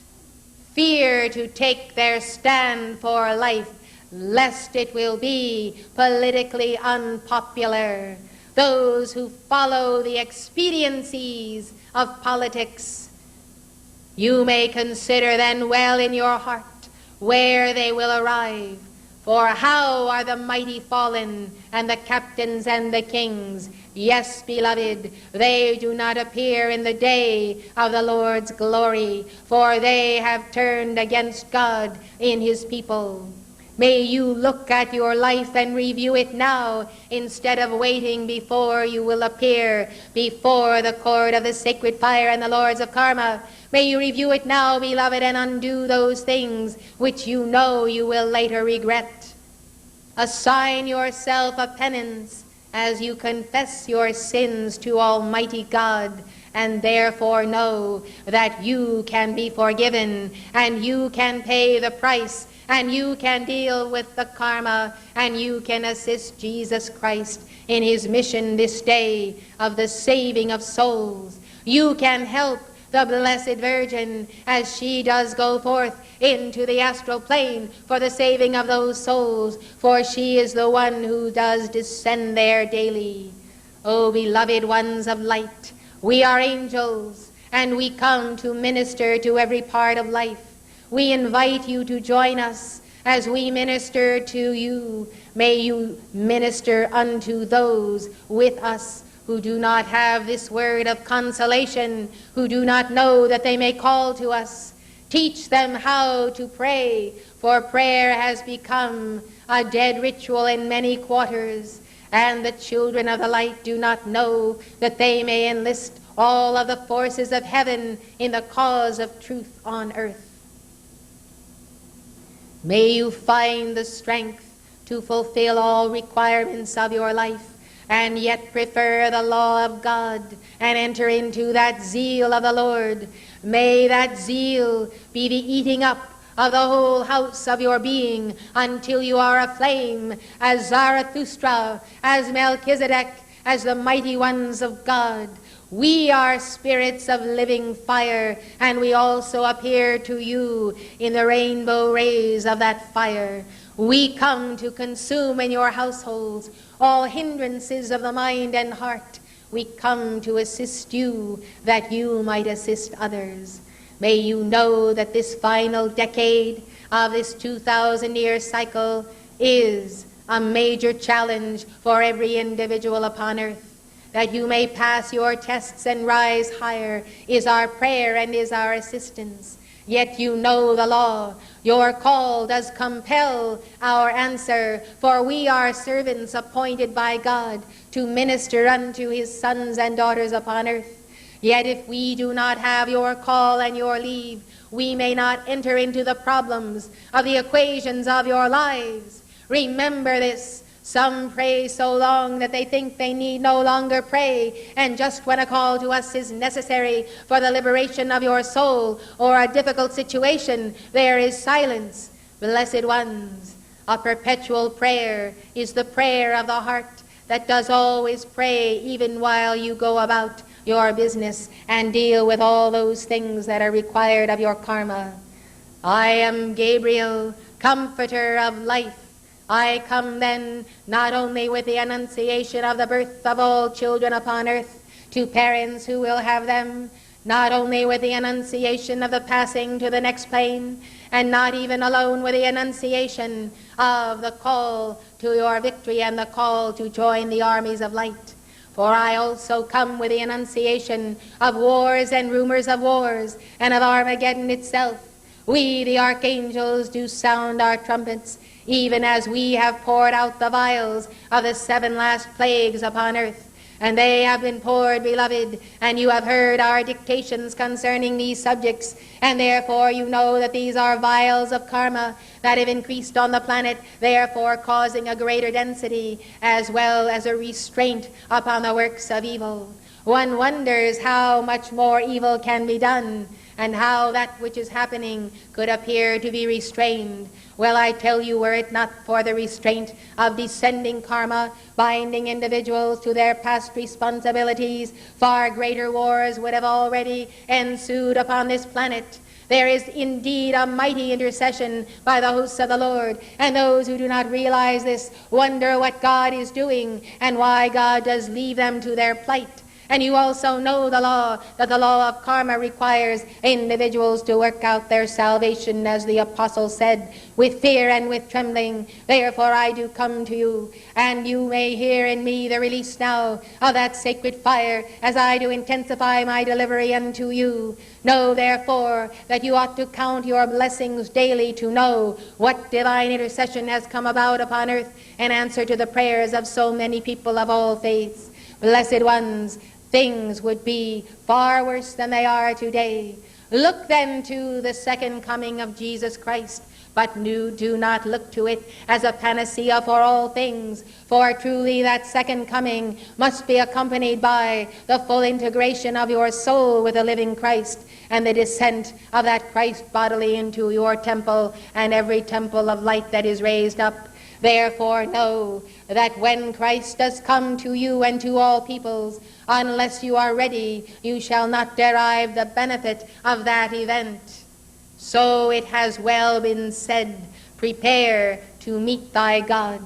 [SPEAKER 1] fear to take their stand for life, lest it will be politically unpopular. Those who follow the expediencies of politics, you may consider then well in your heart where they will arrive. For how are the mighty fallen, and the captains and the kings? Yes, beloved, they do not appear in the day of the Lord's glory, for they have turned against God in his people. May you look at your life and review it now, instead of waiting before you will appear before the court of the sacred fire and the lords of karma. May you review it now, beloved, and undo those things which you know you will later regret. Assign yourself a penance as you confess your sins to Almighty God, and therefore know that you can be forgiven, and you can pay the price, and you can deal with the karma, and you can assist Jesus Christ in his mission this day of the saving of souls. You can help the Blessed Virgin as she does go forth into the astral plane for the saving of those souls, for she is the one who does descend there daily. O beloved ones of light, we are angels, and we come to minister to every part of life. We invite you to join us as we minister to you. May you minister unto those with us who do not have this word of consolation, who do not know that they may call to us. Teach them how to pray, for prayer has become a dead ritual in many quarters, and the children of the light do not know that they may enlist all of the forces of heaven in the cause of truth on earth. May you find the strength to fulfill all requirements of your life, and yet prefer the law of God and enter into that zeal of the Lord. May that zeal be the eating up of the whole house of your being until you are aflame as Zarathustra, as Melchizedek, as the mighty ones of God. We are spirits of living fire, and we also appear to you in the rainbow rays of that fire. We come to consume in your households all hindrances of the mind and heart. We come to assist you that you might assist others. May you know that this final decade of this 2,000-year cycle is a major challenge for every individual upon earth. That you may pass your tests and rise higher is our prayer and is our assistance. Yet you know the law. Your call does compel our answer, for we are servants appointed by God to minister unto his sons and daughters upon earth. Yet if we do not have your call and your leave, we may not enter into the problems of the equations of your lives. Remember this. Some pray so long that they think they need no longer pray, and just when a call to us is necessary for the liberation of your soul or a difficult situation, there is silence. Blessed ones, a perpetual prayer is the prayer of the heart that does always pray even while you go about your business and deal with all those things that are required of your karma. I am Gabriel, comforter of life. I come then not only with the annunciation of the birth of all children upon earth to parents who will have them, not only with the annunciation of the passing to the next plane, and not even alone with the annunciation of the call to your victory and the call to join the armies of light. For I also come with the annunciation of wars and rumors of wars and of Armageddon itself. We, the archangels, do sound our trumpets, even as we have poured out the vials of the 7 last plagues upon earth. And they have been poured, beloved, and you have heard our dictations concerning these subjects, and therefore you know that these are vials of karma that have increased on the planet, therefore causing a greater density as well as a restraint upon the works of evil. One wonders how much more evil can be done, and how that which is happening could appear to be restrained. Well, I tell you, were it not for the restraint of descending karma, binding individuals to their past responsibilities, far greater wars would have already ensued upon this planet. There is indeed a mighty intercession by the hosts of the Lord, and those who do not realize this wonder what God is doing and why God does leave them to their plight. And you also know the law, that the law of karma requires individuals to work out their salvation, as the apostle said, with fear and with trembling. Therefore I do come to you, and you may hear in me the release now of that sacred fire, as I do intensify my delivery unto you. Know therefore that you ought to count your blessings daily, to know what divine intercession has come about upon earth in answer to the prayers of so many people of all faiths. Blessed ones, things would be far worse than they are today. Look then to the second coming of Jesus Christ, but do not look to it as a panacea for all things, for truly that second coming must be accompanied by the full integration of your soul with the living Christ, and the descent of that Christ bodily into your temple and every temple of light that is raised up. Therefore know that when Christ does come to you and to all peoples, unless you are ready, you shall not derive the benefit of that event. So it has well been said, prepare to meet thy God.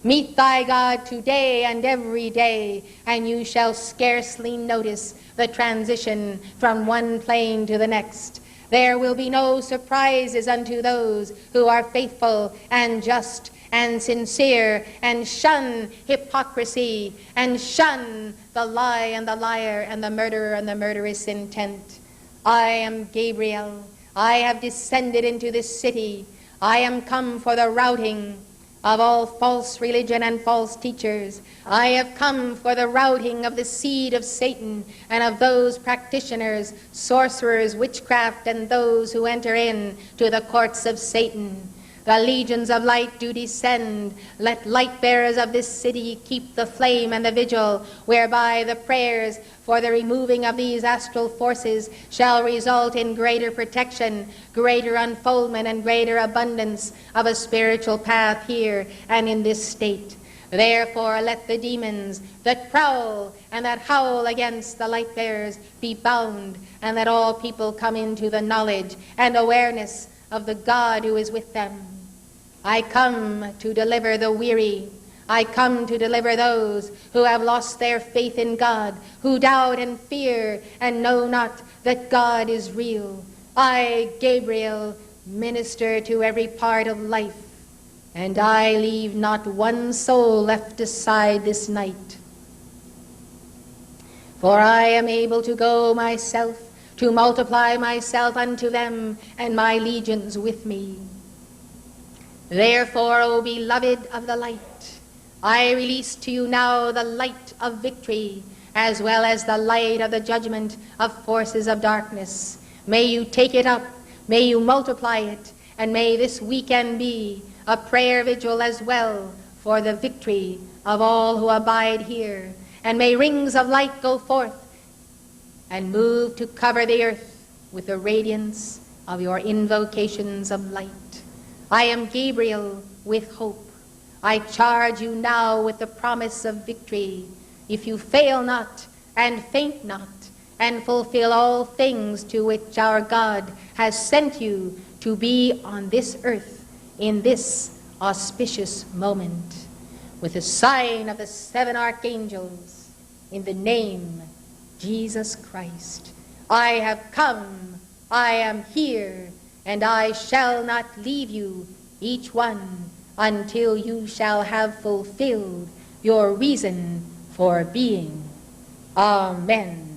[SPEAKER 1] Meet thy God today and every day, and you shall scarcely notice the transition from one plane to the next. There will be no surprises unto those who are faithful and just and sincere, and shun hypocrisy, and shun the lie and the liar, and the murderer and the murderous intent. I am Gabriel. I have descended into this city. I am come for the routing of all false religion and false teachers. I have come for the routing of the seed of Satan and of those practitioners, sorcerers, witchcraft, and those who enter in to the courts of Satan. The legions of light do descend. Let light bearers of this city keep the flame and the vigil, whereby the prayers for the removing of these astral forces shall result in greater protection, greater unfoldment, and greater abundance of a spiritual path here and in this state. Therefore let the demons that prowl and that howl against the light bearers be bound, and let all people come into the knowledge and awareness of the God who is with them. I come to deliver the weary. I come to deliver those who have lost their faith in God, who doubt and fear and know not that God is real. I, Gabriel, minister to every part of life, and I leave not one soul left aside this night. For I am able to go myself, to multiply myself unto them, and my legions with me. Therefore, O beloved of the light, I release to you now the light of victory, as well as the light of the judgment of forces of darkness. May you take it up, may you multiply it, and may this weekend be a prayer vigil as well for the victory of all who abide here. And may rings of light go forth and move to cover the earth with the radiance of your invocations of light. I am Gabriel with hope. I charge you now with the promise of victory. If you fail not and faint not and fulfill all things to which our God has sent you to be on this earth in this auspicious moment, with the sign of the 7 archangels, in the name Jesus Christ, I have come, I am here, and I shall not leave you, each one, until you shall have fulfilled your reason for being. Amen.